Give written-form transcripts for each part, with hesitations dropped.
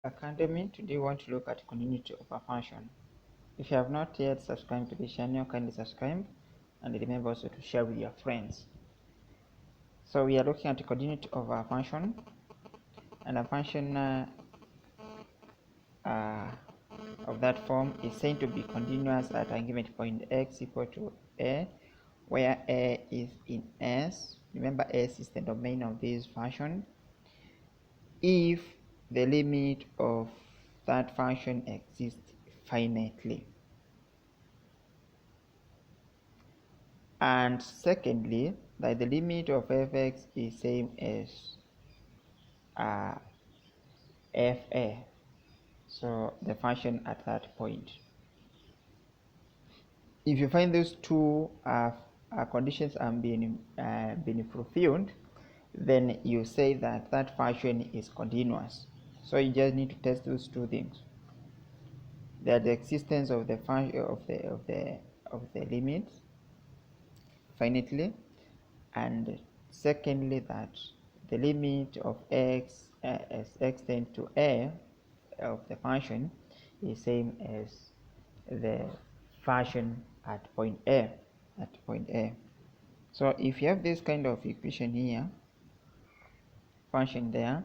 Academy. Today we want to look at continuity of a function. If you have not yet subscribed to the channel, kindly subscribe and remember also to share with your friends. So we are looking at the continuity of a function, and a function of that form is said to be continuous at a given point x equal to a, where a is in S. Remember, S is the domain of this function. If the limit of that function exists finitely. And secondly, that the limit of fx is same as fa, so the function at that point. If you find those two conditions are being fulfilled, then you say that that function is continuous. So you just need to test those two things: that the existence of the function of the limit finitely, and secondly that the limit of x as x tends to a of the function is same as the function at point a. So if you have this kind of equation here, function there,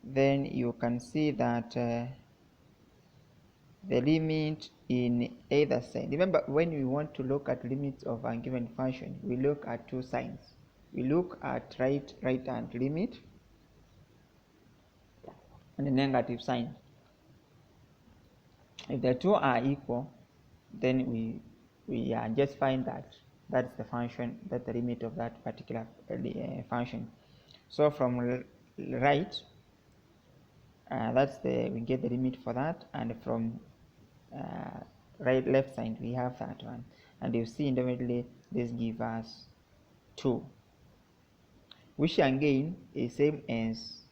then you can see that the limit in either side. Remember, when we want to look at limits of a given function, we look at two signs. We look at right hand limit and the negative sign. If the two are equal, then we just find that that's the function, that's the limit of that particular function. So from right, we get the limit for that, and from left side we have that one, and you see immediately this gives us 2, which again is same as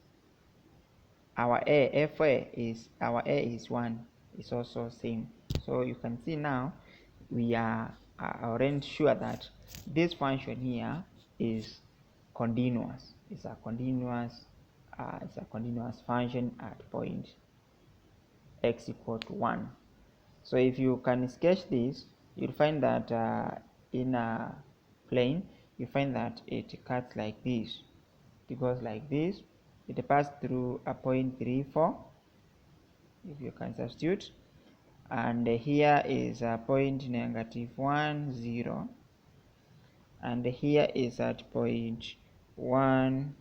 our a. fa is 1, is also same. So you can see now we are already sure that this function here is continuous. It's a continuous function at point x equal to 1. So if you can sketch this, you'll find that in a plane, you find that it cuts like this. It goes like this. It passes through a point 3, 4, if you can substitute. And here is a point negative 1, 0. And here is at point 1,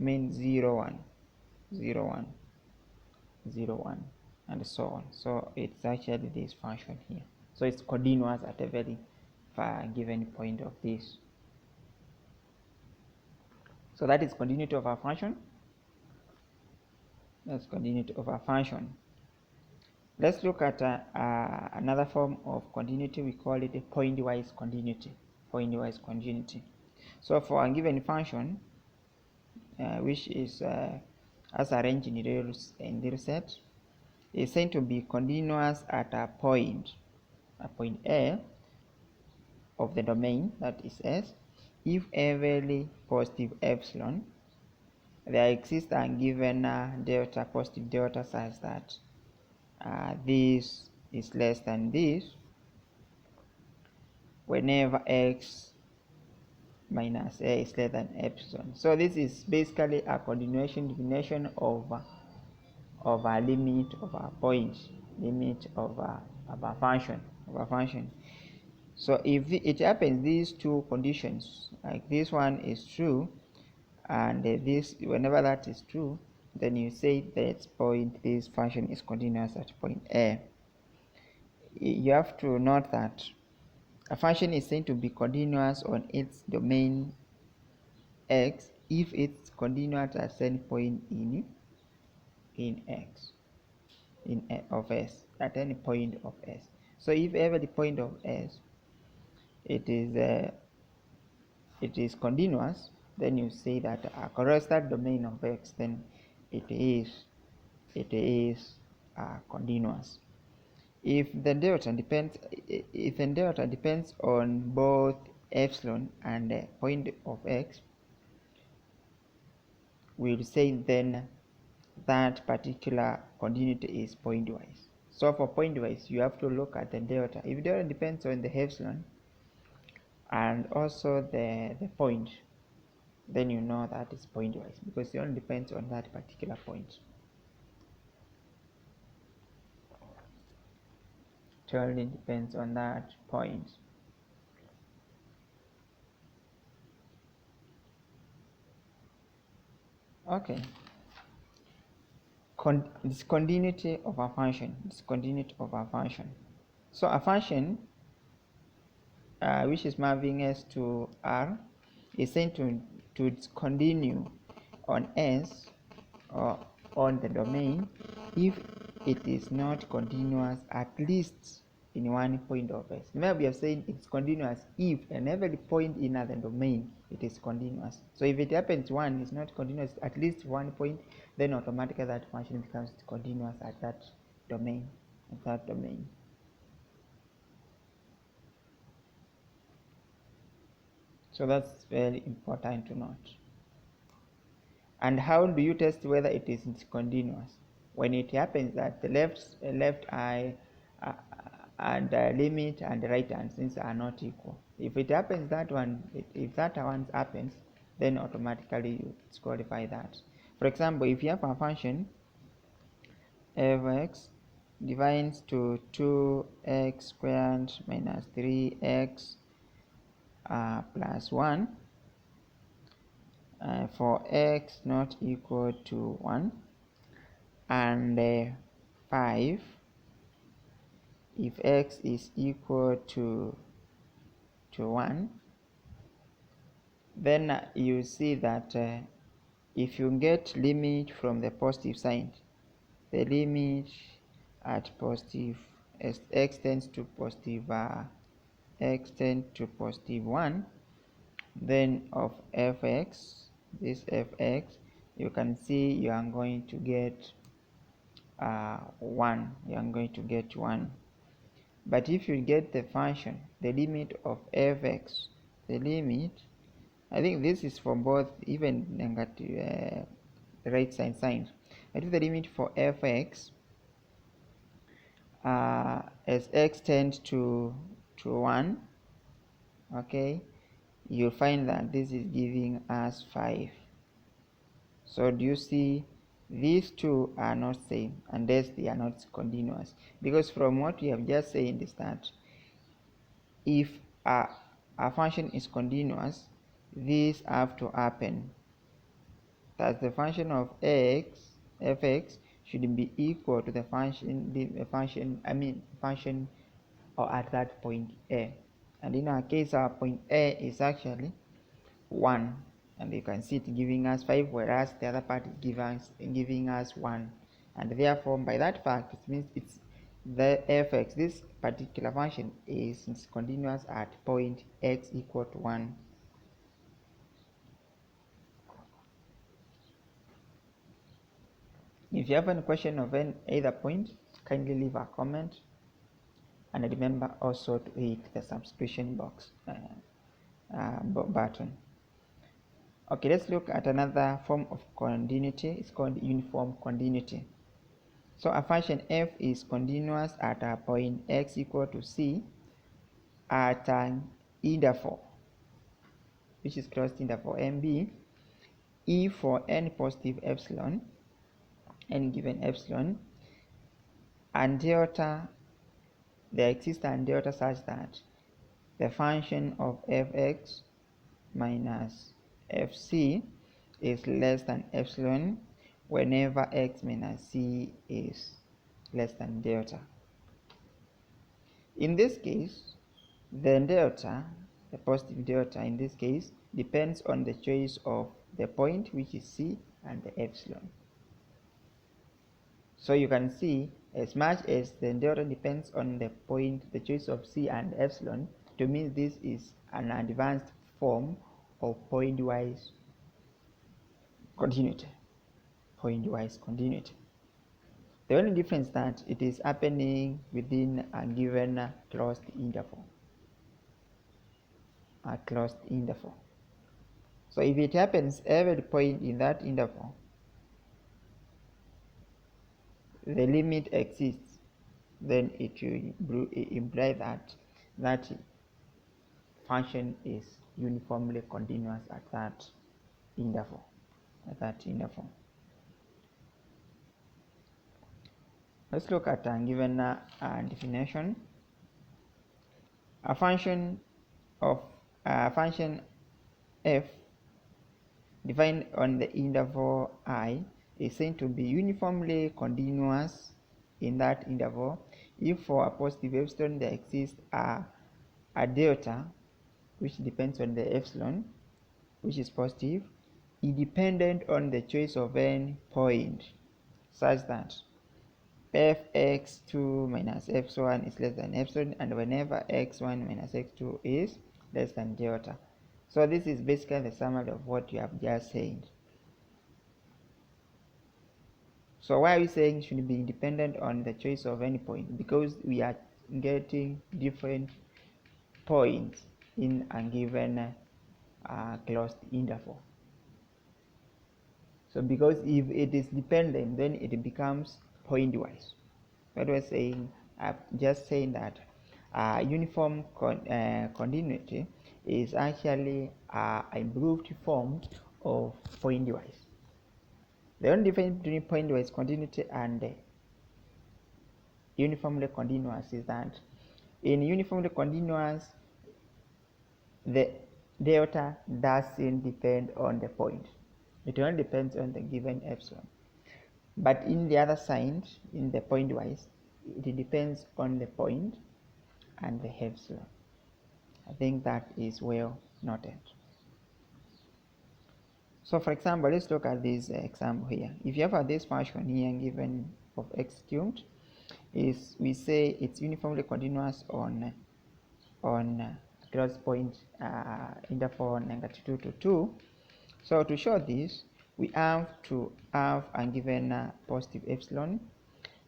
0, 1, 0, 1, 0, 1, and so on. So it's actually this function here. So it's continuous at a very given point of this. So that is continuity of a function. That's continuity of a function. Let's look at another form of continuity. We call it a pointwise continuity. Pointwise continuity. So for a given function, which is as arranged in the set, is said to be continuous at a point A of the domain, that is S, if every positive epsilon there exists a given delta, positive delta, such that this is less than this whenever x minus a is less than epsilon. So this is basically a continuation definition of a limit of a point, limit of a function. So if it happens these two conditions, like this one is true, and this, whenever that is true, then you say that this function is continuous at point A. You have to note that a function is said to be continuous on its domain x if it's continuous at any point in x, of S, at any point of S. So if every point of S it is continuous, then you say that across that domain of x, then it is continuous. If the delta depends on both epsilon and point of x, we'll say then that particular continuity is pointwise. So for pointwise, you have to look at the delta. If delta depends on the epsilon and also the point, then you know that it's pointwise because it only depends on that particular point. It only depends on that point. Okay. Discontinuity of a function. Discontinuity of a function. So a function which is mapping S to R is said to discontinue on S or on the domain if it is not continuous at least in one point of S. Remember, we have said it's continuous if and every point in the domain it is continuous. So if it happens one is not continuous at least one point, then automatically that function becomes continuous at that domain. So that's very important to note. And how do you test whether it is continuous? When it happens that the left eye and the limit and the right hand since are not equal. If it happens that one, if that one happens, then automatically you disqualify that. For example, if you have a function f(x) divides to 2x squared minus 3x plus 1 for x not equal to 1 and 5 if x is equal to 1, then you see that if you get limit from the positive sign, the limit at positive x tends to positive x tends to positive 1, then of fx, this fx, you can see you are going to get 1. You are going to get 1. But if you get the function, the limit of fx, the limit, I think this is for both even negative right sign. But if the limit for fx as x tends to 1, okay, you'll find that this is giving us 5. So do you see these two are not same unless they are not continuous? Because from what we have just said is that if a function is continuous, these have to happen. That the function of fx should be equal to the function or at that point A. And in our case, our point A is actually 1. And you can see it giving us 5, whereas the other part is giving us 1. And therefore, by that fact, it means it's the fx, this particular function is continuous at point x equal to 1. If you have any question of either point, kindly leave a comment. And remember also to hit the subscription box button. Okay, let's look at another form of continuity. It's called uniform continuity. So a function f is continuous at a point x equal to c at an interval, which is closed interval MB, if for n positive epsilon, n given epsilon, and delta, there exists an delta such that the function of fx minus fc is less than epsilon whenever x minus c is less than delta. In this case, the delta, the positive delta in this case, depends on the choice of the point, which is c, and the epsilon. So you can see, as much as the delta depends on the point, the choice of c and epsilon, to me this is an advanced form of pointwise continuity. Pointwise continuity. The only difference is that it is happening within a given closed interval. A closed interval. So if it happens every point in that interval, the limit exists, then it will imply that that function is uniformly continuous at that interval. Let's look at a given definition. A function f defined on the interval I is said to be uniformly continuous in that interval if for a positive epsilon there exists a delta which depends on the epsilon, which is positive, independent on the choice of n point, such that fx2 minus x1 is less than epsilon, and whenever x1 minus x2 is less than delta. So this is basically the summary of what you have just said. So why are we saying it should be independent on the choice of any point? Because we are getting different points in a given closed interval. So because if it is dependent, then it becomes pointwise. What we're saying, I'm just saying that uniform continuity is actually an improved form of pointwise. The only difference between pointwise continuity and uniformly continuous is that in uniformly continuous, the delta doesn't depend on the point. It only depends on the given epsilon. But in the other side, in the pointwise, it depends on the point and the epsilon. I think that is well noted. So for example, let's look at this example here. If you have this function here given of x cubed, is we say it's uniformly continuous on close point interval -2 to 2. So to show this, we have to have a given positive epsilon,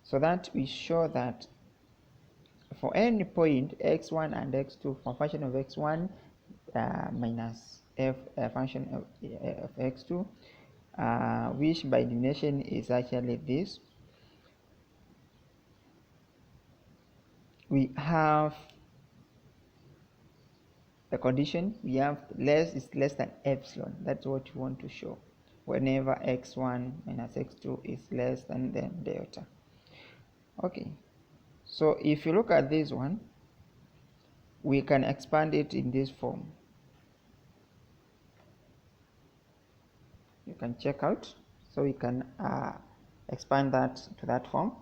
so that we show that for any point x1 and x2 for function of x1 minus f function of x2, which by definition is actually this, we have the condition, we have less is less than epsilon. That's what you want to show whenever x1 minus x2 is less than the delta. Okay, so if you look at this one, we can expand it in this form. You can check out, so we can expand that to that form.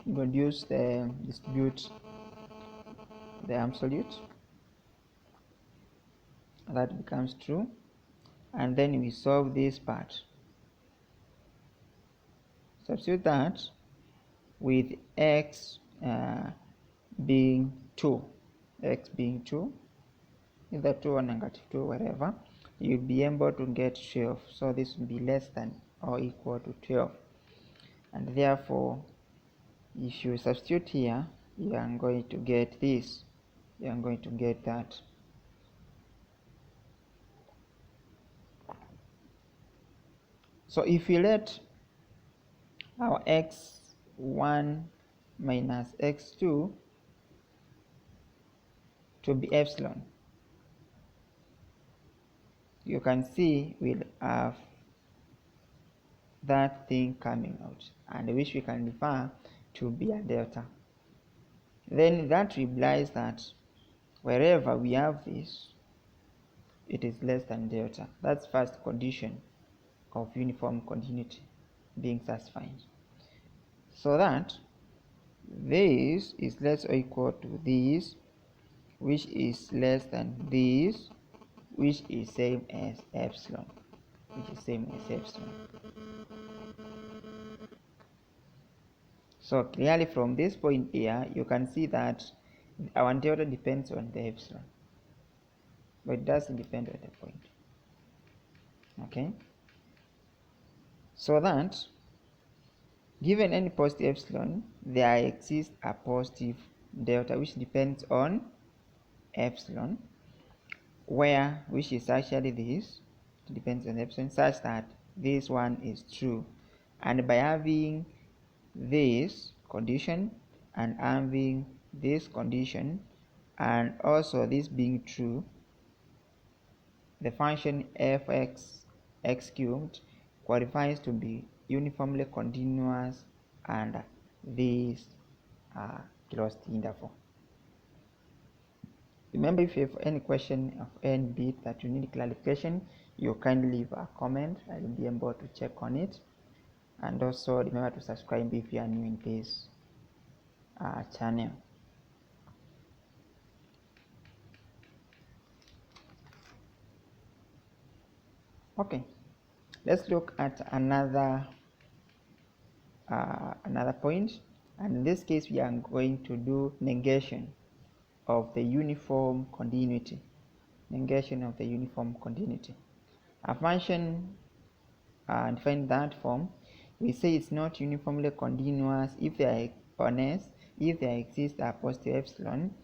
Introduce the distribute the absolute, that becomes true, and then we solve this part. Substitute that with x being 2, either 2 or -2, whatever, you'll be able to get 12. So this will be less than or equal to 12, and therefore if you substitute here, you are going to get this, you are going to get that. So if we let our x1 minus x2 to be epsilon, you can see we'll have that thing coming out, and which we can refer to be a delta. Then that implies that wherever we have this, it is less than delta. That's first condition of uniform continuity being satisfied. So that this is less or equal to this, which is less than this, which is same as epsilon, So clearly from this point here, you can see that our delta depends on the epsilon, but it doesn't depend on the point. Okay, so that given any positive epsilon, there exists a positive delta which depends on epsilon, which is actually this, it depends on epsilon, such that this one is true. And by having this condition and having this condition and also this being true, the function f(x) x cubed qualifies to be uniformly continuous and this closed interval. Remember, if you have any question of any bit that you need clarification, you kindly leave a comment. I will be able to check on it. And also remember to subscribe if you are new in this channel. Okay, let's look at another point, and in this case we are going to do negation of the uniform continuity. Negation of the uniform continuity. A function defined that form, we say it's not uniformly continuous if there exists a positive epsilon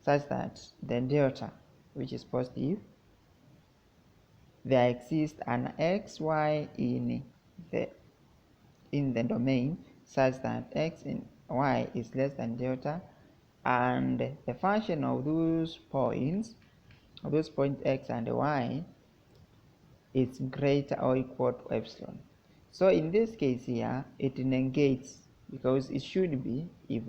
such that the delta, which is positive, there exists an xy in the domain such that x in y is less than delta, and the function of those points x and y is greater or equal to epsilon. So in this case here, it negates, because it should be, if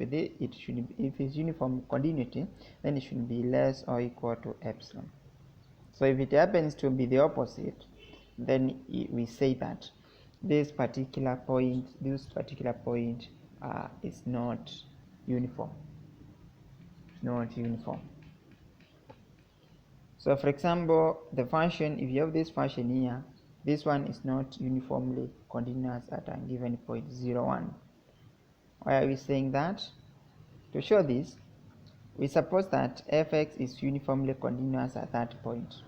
it's uniform continuity, then it should be less or equal to epsilon. So if it happens to be the opposite, then we say that this particular point is not uniform. So for example, the function, if you have this function here, this one is not uniformly continuous at a given point 0, 1. Why are we saying that? To show this, we suppose that f(x) is uniformly continuous at that point.